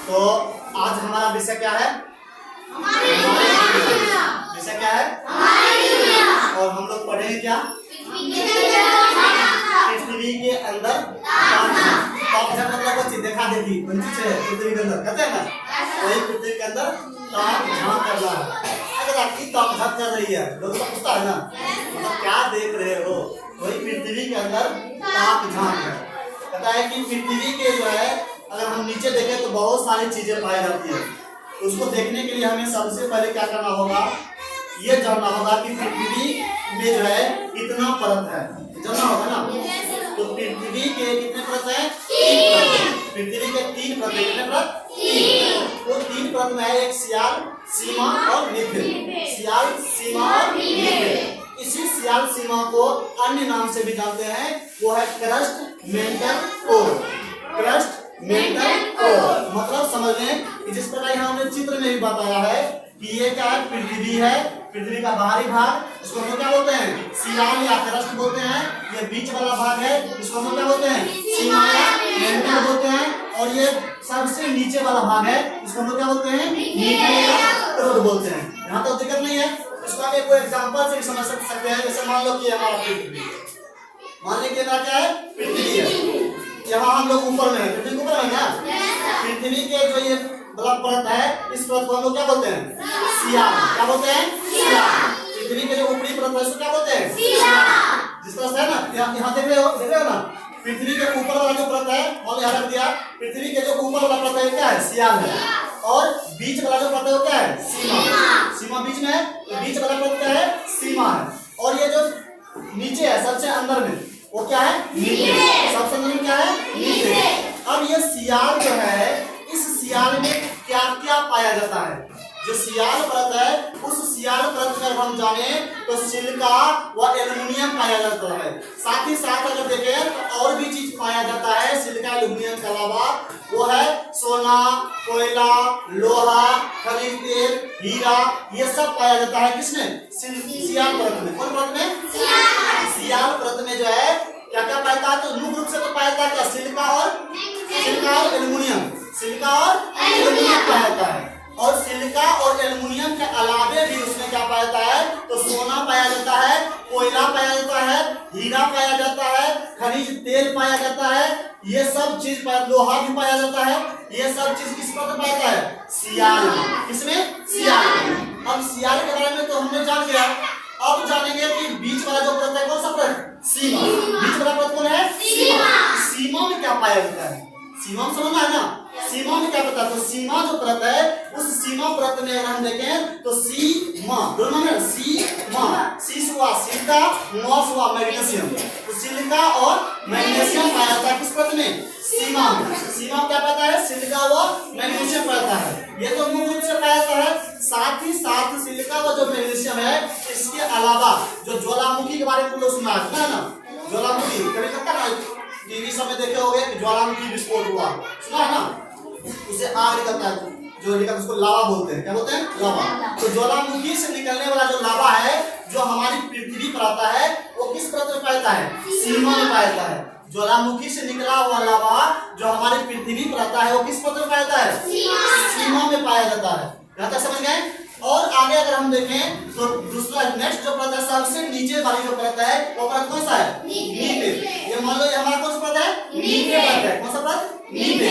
तो आज हमारा विषय क्या है? विषय क्या है? और हम लोग पढ़ेंगे क्या? पृथ्वी के अंदर तापमान मतलब कुछ देखा देखी कौन चीज है पृथ्वी के अंदर कहते हैं ना, वही पृथ्वी के अंदर तापमान कर रहा है। अगर आपकी तापमान कर रही है, लोग तो पूछता है ना मतलब क्या देख रहे हो, वही पृथ्वी के अंदर तापमान है। कहता है कि पृथ्वी के जो है अगर हम नीचे देखें तो बहुत सारी चीजें पाई जाती है। उसको देखने के लिए हमें सबसे पहले क्या करना होगा, ये जानना होगा कि पृथ्वी में जो है कितना परत है, जानना होगा ना। तो पृथ्वी के कितने परत है? 3 परत। पृथ्वी के 3 परत, कितने परत? 3। तो 3 परत में है एक सियाल, सीमा और निफिल। सियाल, सीमा और निफिल। इसी सियाल सीमा को अन्य नाम से भी जानते हैं, वो है crust, mental, core. Crust, mental, core मतलब समझ लें कि जिस प्रकार यहाँ हमने चित्र में भी बताया है कि ये क्या है, पृथ्वी है, पृथ्वी का बाहरी भाग, इसको हम क्या बोलते हैं? सियाल या क्रस्ट बोलते हैं। ये बीच वाला भाग है, इसको हम क्या बोलते हैं? सीमा या मेंटल बोलते हैं। और ये सबसे नीचे वाला भाग है, इसको हम क्या बोलते हैं? नीचे या कोर बोलते हैं। यहाँ तो दिक्कत नहीं है, इसको हम एक एग्जांपल से समझ सकते हैं। जैसे मान लो कि हमारा पृथ्वी, मान लीजिए क्या है, पृथ्वी है, यहाँ हम लोग ऊपर में है, पृथ्वी ऊपर है ना। पृथ्वी के जो ये बड़ा परत है, इस परत को हम लोग क्या बोलते हैं? सियाल। क्या बोलते हैं? सियाल। पृथ्वी के जो ऊपरी परत है उसको क्या बोलते हैं? सियाल। जिस तरह से है ना, यहाँ देख रहे हो ना, पृथ्वी के ऊपर वाला जो परत है वो यहाँ रख दिया। पृथ्वी के जो ऊपर वाला परत है क्या है? सियाल है। और बीच वाला जो परत है वो क्या है? सीमा। सीमा बीच में है, तो बीच वाला परत क्या है? सीमा है। और ये जो नीचे है सबसे अंदर में वो क्या है? नीचे। सबसे अंदर में क्या है? नीचे। अब ये सियाल जो है, इस सियाल में क्या क्या पाया जाता है? जो सियाल परत है, उस सियाल परत में हम जाने तो सिलिका व एल्युमिनियम पाया जाता है। साथ ही साथ अगर देखें तो और भी चीज पाया जाता है सिलिका एल्युमिनियम के अलावा, वो है सोना, कोयला, लोहा, खनिज तेल, हीरा, ये सब पाया जाता है। किसमें? सियाल परत में। कौन परत में? सियाल परत में जो है क्या क्या पाया है? तो मुख्य रूप से तो पाया जाता है सिलिका और एल्युमिनियम। सिलिका और एल्युमिनियम पाया जाता है। और सिलिका और एल्युमिनियम के अलावे भी उसमें क्या पाया जाता है? तो सोना पाया जाता है, कोयला पाया जाता है, हीरा पाया जाता है, खनिज तेल पाया जाता है, ये सब चीज लोहा भी पाया जाता है। ये सब चीज किस पर पाया जाता है? सियाल। किसमें? सियाल। अब सियाल के बारे में तो हमने जान लिया, अब जानेंगे कि बीच वाला जो परत है कौन सा परत? सीमा। बीच वाला परत कौन है? सीमा। सीमा में क्या पाया जाता है? सीमा में समझना है ना, सीमा में क्या पता है? तो सीमा जो परत है, उस सीमा परत में अगर हम देखें तो सीमा दोनों में सीमा, सी हुआ सिलिका, मॉस हुआ मैग्नीशियम। तो सिलिका और मैग्नीशियम पाया जाता है किस परत में? सीमा में। सीमा क्या पाता है? सिलिका व मैग्नीशियम पाता है। ये तो मुख्य रूप से पाया जाता है। साथ ही साथ सिलिका व जो मैग्नीशियम है, इसके अलावा जो ज्वालामुखी के बारे में लोग सुना है ना, ज्वालामुखी कभी कभी ना टीवी सब में देखे होंगे कि ज्वालामुखी विस्फोट हुआ, सुना है ना, उसे आग निकलता है, जो निकलता है उसको लावा बोलते हैं। क्या बोलते हैं? लावा। तो ज्वालामुखी से निकलने वाला जो लावा है, जो हमारी पृथ्वी पर आता है, वो किस परत में पाया जाता है? सीमा में पाया जाता है। ज्वालामुखी से निकला हुआ लावा जो हमारी पृथ्वी पर आता है, वो किस परत में पाया जाता है? सीमा में पाया जाता है। यहाँ तक समझ गए? और आगे अगर हम देखें तो दूसरा नेक्स्ट जो परत है, सबसे नीचे वाली जो परत है, वो परत कौन सा है? नीचे। ये मान लो ये हमारा कौन सा परत है? नीचे परत है। कौन सा परत? नीचे।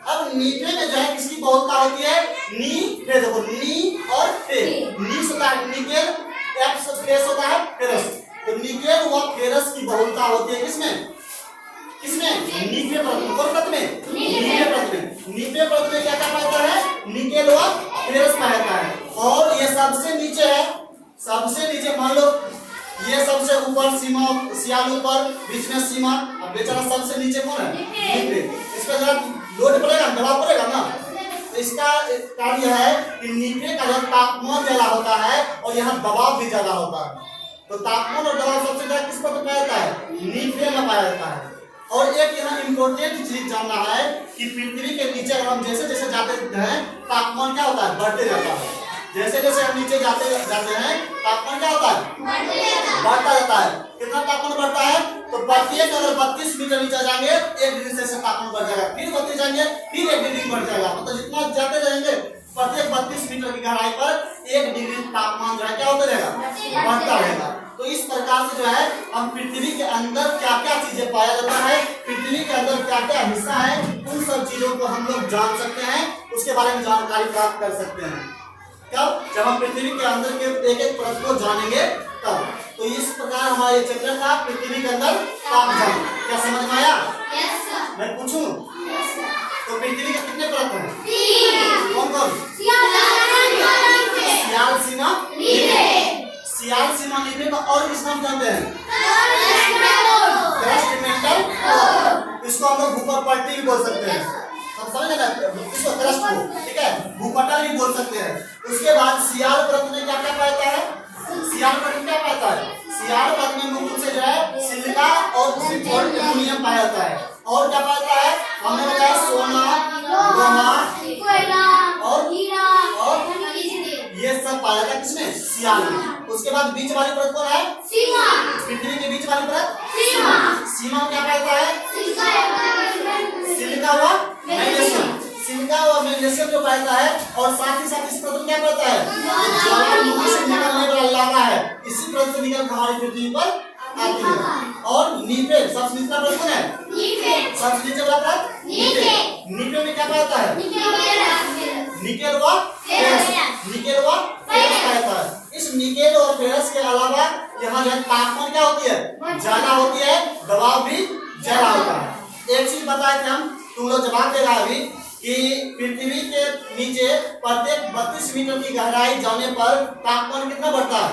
अब नीचे में जो है किसकी बहुलता होती है? नी पे। देखो नी और पे, नी होता है निकेल, फेरस होता है फेरस। तो निकेल व फेरस की बहुलता होती है किसमें? किसमें? नीचे परत में। कौन परत में? नीचे परत में। नीचे परत में क्या क्या पाया है? निकेल व फेरस पाया जाता है। और ये सबसे नीचे है, सबसे नीचे मान लो ये सबसे ऊपर सीमा, सियाल ऊपर, बीच में सीमा, अब बेचारा सबसे नीचे कौन है? नीचे। इसका जरा लोड पड़ेगा, दबाव पड़ेगा ना। इसका कार्य है कि नीचे का जो तापमान ज्यादा होता है और यहाँ दबाव भी ज्यादा होता है। तो तापमान और दबाव सबसे ज्यादा किस पर पाया जाता है? नीचे में पाया जाता है। और एक यहाँ इम्पोर्टेंट चीज जानना है कि पृथ्वी के नीचे अगर हम जैसे जैसे जाते हैं तापमान क्या होता है? बढ़ते जाता है। जैसे जैसे हम नीचे जाते हैं तापमान क्या होता है? बढ़ता जाता है। कितना तापमान बढ़ता है? तो प्रत्येक अगर 32 मीटर नीचे जाएंगे 1 डिग्री सेल्सियस तापमान बढ़ जाएगा, फिर 32 जाएंगे फिर 1 डिग्री बढ़ जाएगा, मतलब जितना जाते रहेंगे प्रत्येक 32 मीटर की गहराई पर 1 डिग्री तापमान जो है क्या होता रहेगा, बढ़ता रहेगा। तो इस प्रकार से जो है हम पृथ्वी के अंदर क्या क्या चीजें पाया जाता है, पृथ्वी के अंदर क्या क्या हिस्सा है, उन सब चीजों को हम लोग जान सकते हैं, उसके बारे में जानकारी प्राप्त कर सकते हैं। कब? जब हम पृथ्वी के अंदर के एक एक परत को जानेंगे तब। तो इस प्रकार हमारा ये चैप्टर था पृथ्वी के अंदर तापमान। क्या समझ में आया? मैं पूछूं? तो पृथ्वी के कितने परत हैं? 3। कौन कौन? सियाल, सीमा, सियाल, सीमा, नीचे का और किस नाम जानते हैं? Crust, mental. इसको हम लोग भूपटल भी बोल सकते हैं, हम समझ ना इसको क्रस्ट को, ठीक है, भूपटल भी बोल सकते हैं। उसके बाद सियाल परत में क्या क्या पाता है? सियाल परत में क्या पाता है? सियाल परत में मुख्य रूप से जो है सिलिका और एल्युमिनियम पाया जाता है। और क्या पाता है? हमने बताया सोना, लोहा और ये सब पाया जाता है किसमें? सियाल में। उसके बाद बीच वाली परत कौन है? सीमा। पृथ्वी के बीच वाली परत सीमा। सीमा में क्या पाता है? सिलिका व मैग्नीशियम। सिलिका व मैग्नीशियम जो पाता है, और साथ ही साथ इस परत में क्या पाता है? ज्वालामुखी से निकलने वाला लावा है, इसी परत से निकल हमारी पृथ्वी पर आती है। और नीचे सबसे निचला परत कौन है? सबसे नीचे वाला परत नीचे में क्या पाता है? निकेल व फेरस पाता है। इस निकेल और फेरस के अलावा यहाँ जो है तापमान क्या होती है? ज्यादा होती है, दबाव भी ज्यादा होता है। एक चीज बताए थे हम, तुम लोग जवाब दे रहा है अभी कि पृथ्वी के नीचे प्रत्येक 32 मीटर की गहराई जाने पर तापमान कितना बढ़ता है?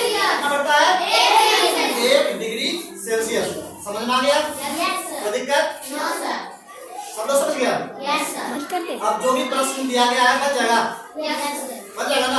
कितना बढ़ता है? 1 डिग्री सेल्सियस। समझ में आ गया? कोई दिक्कत? सब लोग समझ गया? अब जो भी प्रश्न दिया गया है बच जाएगा, बच जाएगा।